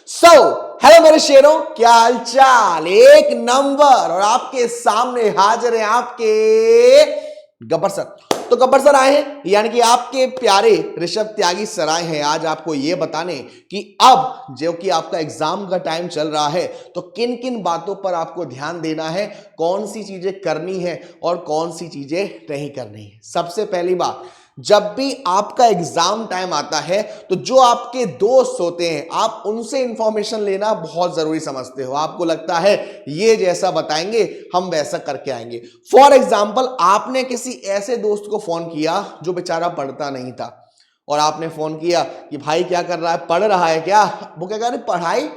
So hello मेरे शेरों, क्या हालचाल। एक नंबर। और आपके सामने हाजिर है आपके गब्बर सर। तो गब्बर सर आए हैं, यानी कि आपके प्यारे ऋषभ त्यागी सर आए हैं आज आपको ये बताने कि अब जो कि आपका एग्जाम का टाइम चल रहा है तो किन किन बातों पर आपको ध्यान देना है, कौन सी चीजें करनी है और कौन सी चीजें नहीं करनी है। सबसे पहली बात, जब भी आपका एग्जाम टाइम आता है तो जो आपके दोस्त होते हैं आप उनसे इंफॉर्मेशन लेना बहुत जरूरी समझते हो। आपको लगता है ये जैसा बताएंगे हम वैसा करके आएंगे। फॉर एग्जाम्पल, आपने किसी ऐसे दोस्त को फोन किया जो बेचारा पढ़ता नहीं था और आपने फोन किया कि भाई क्या कर रहा है, पढ़ रहा है क्या? वो क्या कह रहे, पढ़ाई?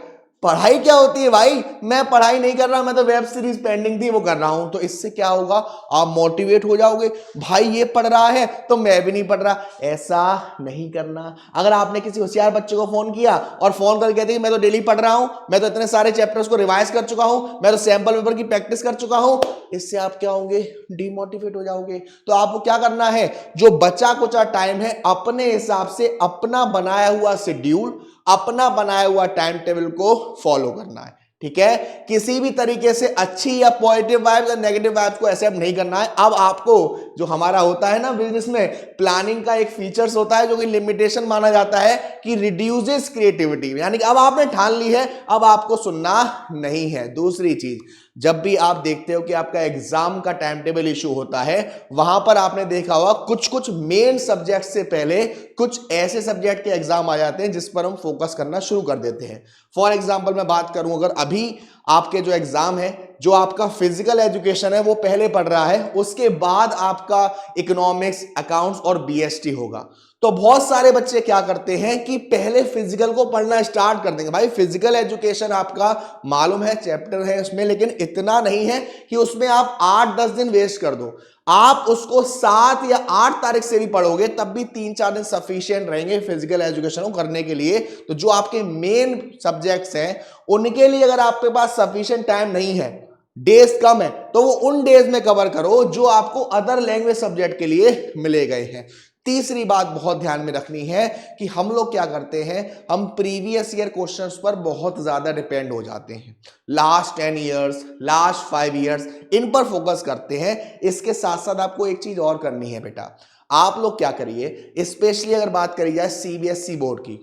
पढ़ाई क्या होती है भाई? मैं पढ़ाई नहीं कर रहा, मैं तो वेब सीरीज पेंडिंग थी वो कर रहा हूं। तो इससे क्या होगा, आप मोटिवेट हो जाओगे, भाई ये पढ़ रहा है तो मैं भी नहीं पढ़ रहा। ऐसा नहीं करना। अगर आपने किसी होशियार बच्चे को फोन किया और फोन करके कहते मैं तो डेली पढ़ रहा हूं, मैं तो इतने सारे चैप्टर्स को रिवाइज कर चुका हूं, मैं तो सैंपल पेपर की प्रैक्टिस कर चुका हूं, इससे आप क्या होंगे, डिमोटिवेट हो जाओगे। तो आपको क्या करना है, जो बचा कुचा टाइम है अपने हिसाब से अपना बनाया हुआ शेड्यूल, अपना बनाया हुआ टाइम टेबल को फॉलो करना है। ठीक है, किसी भी तरीके से अच्छी या पॉजिटिव वाइब्स या नेगेटिव वाइब्स को एक्सेप्ट नहीं करना है। अब आपको जो हमारा होता है ना बिजनेस में, प्लानिंग का एक फीचर्स होता है जो कि लिमिटेशन माना जाता है कि रिड्यूसेस क्रिएटिविटी, यानी कि अब आपने ठान ली है, अब आपको सुनना नहीं है। दूसरी चीज, जब भी आप देखते हो कि आपका एग्जाम का टाइम टेबल इशू होता है, वहां पर आपने देखा होगा कुछ कुछ मेन सब्जेक्ट से पहले कुछ ऐसे सब्जेक्ट के एग्जाम आ जाते हैं जिस पर हम फोकस करना शुरू कर देते हैं। फॉर एग्जाम्पल मैं बात करूं, अगर अभी आपके जो एग्जाम है, जो आपका फिजिकल एजुकेशन है वो पहले पढ़ रहा है, उसके बाद आपका इकोनॉमिक्स, अकाउंट्स और बीएसटी होगा। तो बहुत सारे बच्चे क्या करते हैं कि पहले फिजिकल को पढ़ना स्टार्ट कर देंगे। भाई फिजिकल एजुकेशन आपका मालूम है चैप्टर है उसमें, लेकिन इतना नहीं है कि उसमें आप 8-10 दिन वेस्ट कर दो। आप उसको 7 या 8 तारीख से भी पढ़ोगे तब भी 3-4 दिन सफिशिएंट रहेंगे फिजिकल एजुकेशन को करने के लिए। तो जो आपके मेन सब्जेक्ट्स हैं उनके लिए अगर आपके पास सफिशिएंट टाइम नहीं है, डेज कम है, तो वो उन डेज में कवर करो जो आपको अदर लैंग्वेज सब्जेक्ट के लिए मिले गए हैं। तीसरी बात बहुत ध्यान में रखनी है कि हम लोग क्या करते हैं, हम प्रीवियस ईयर क्वेश्चंस पर बहुत ज्यादा डिपेंड हो जाते हैं। लास्ट 10 इयर्स, लास्ट 5 इयर्स, इन पर फोकस करते हैं। इसके साथ साथ आपको एक चीज और करनी है बेटा, आप लोग क्या करिए, स्पेशली अगर बात करी जाए सीबीएसई बोर्ड की,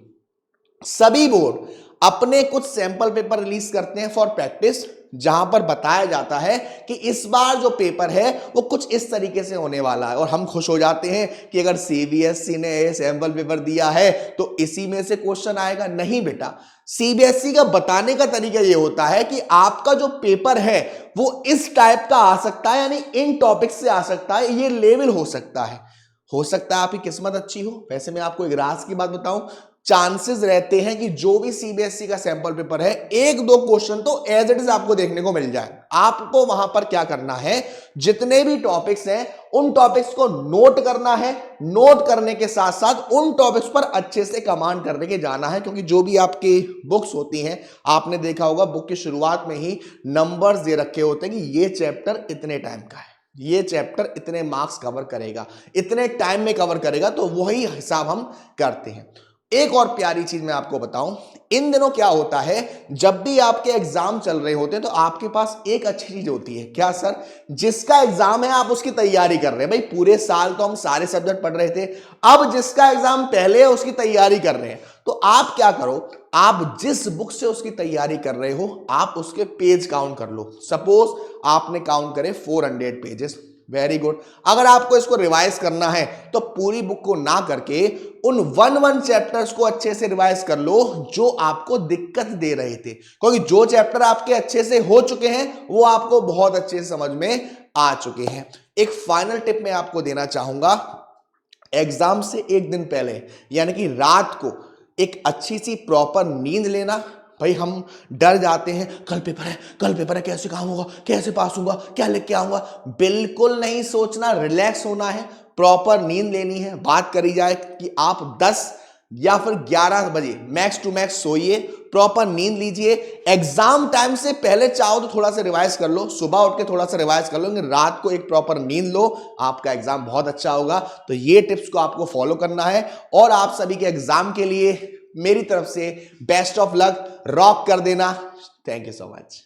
सभी बोर्ड अपने कुछ सैंपल पेपर रिलीज करते हैं फॉर प्रैक्टिस, जहां पर बताया जाता है कि इस बार जो पेपर है वो कुछ इस तरीके से होने वाला है। और हम खुश हो जाते हैं कि अगर सीबीएसई ने सैंपल पेपर दिया है तो इसी में से क्वेश्चन आएगा। नहीं बेटा, सीबीएसई का बताने का तरीका ये होता है कि आपका जो पेपर है वो इस टाइप का आ सकता है, यानी इन टॉपिक से आ सकता है, ये लेवल हो सकता है। हो सकता है आपकी किस्मत अच्छी हो। वैसे मैं आपको एक राज की बात बताऊं, चांसेस रहते हैं कि जो भी सीबीएसई का सैंपल पेपर है, 1-2 क्वेश्चन तो एज इट इज आपको देखने को मिल जाए। आपको वहां पर क्या करना है, जितने भी टॉपिक्स हैं उन टॉपिक्स को नोट करना है। नोट करने के साथ साथ उन टॉपिक्स पर अच्छे से कमांड करने के जाना है, क्योंकि जो भी आपकी बुक्स होती हैं, आपने देखा होगा बुक की शुरुआत में ही नंबर्स दे रखे होते हैं कि ये चैप्टर इतने टाइम का है, ये चैप्टर इतने मार्क्स कवर करेगा, इतने टाइम में कवर करेगा। तो वही हिसाब हम करते हैं। एक और प्यारी चीज मैं आपको बताऊं, इन दिनों क्या होता है, जब भी आपके एग्जाम चल रहे होते हैं तो आपके पास एक अच्छी चीज होती है। क्या सर? जिसका एग्जाम है आप उसकी तैयारी कर रहे हैं। भाई पूरे साल तो हम सारे सब्जेक्ट पढ़ रहे थे, अब जिसका एग्जाम पहले है उसकी तैयारी कर रहे हैं। तो आप क्या करो, आप जिस बुक से उसकी तैयारी कर रहे हो आप उसके पेज काउंट कर लो। सपोज आपने काउंट करे 400 पेजेस, वेरी गुड। अगर आपको इसको रिवाइज करना है तो पूरी बुक को ना करके उन 1-1 चैप्टर्स को अच्छे से रिवाइज कर लो जो आपको दिक्कत दे रहे थे, क्योंकि जो चैप्टर आपके अच्छे से हो चुके हैं वो आपको बहुत अच्छे से समझ में आ चुके हैं। एक फाइनल टिप मैं आपको देना चाहूंगा, एग्जाम से एक दिन पहले यानी कि रात को एक अच्छी सी प्रॉपर नींद लेना। भाई हम डर जाते हैं, कल पेपर है, कैसे काम होगा, कैसे पास होगा, क्या लिख के आऊंगा। बिल्कुल नहीं सोचना, रिलैक्स होना है, प्रॉपर नींद लेनी है। बात करी जाए कि आप 10 या फिर 11 बजे मैक्स टू मैक्स सोइए, प्रॉपर नींद लीजिए। एग्जाम टाइम से पहले चाहो तो थोड़ा सा रिवाइज कर लो, सुबह उठ के थोड़ा सा रिवाइज कर लो, लेकिन रात को एक प्रॉपर नींद लो, आपका एग्जाम बहुत अच्छा होगा। तो ये टिप्स को आपको फॉलो करना है और आप सभी के एग्जाम के लिए मेरी तरफ से बेस्ट ऑफ लक, रॉक कर देना। Thank you so much.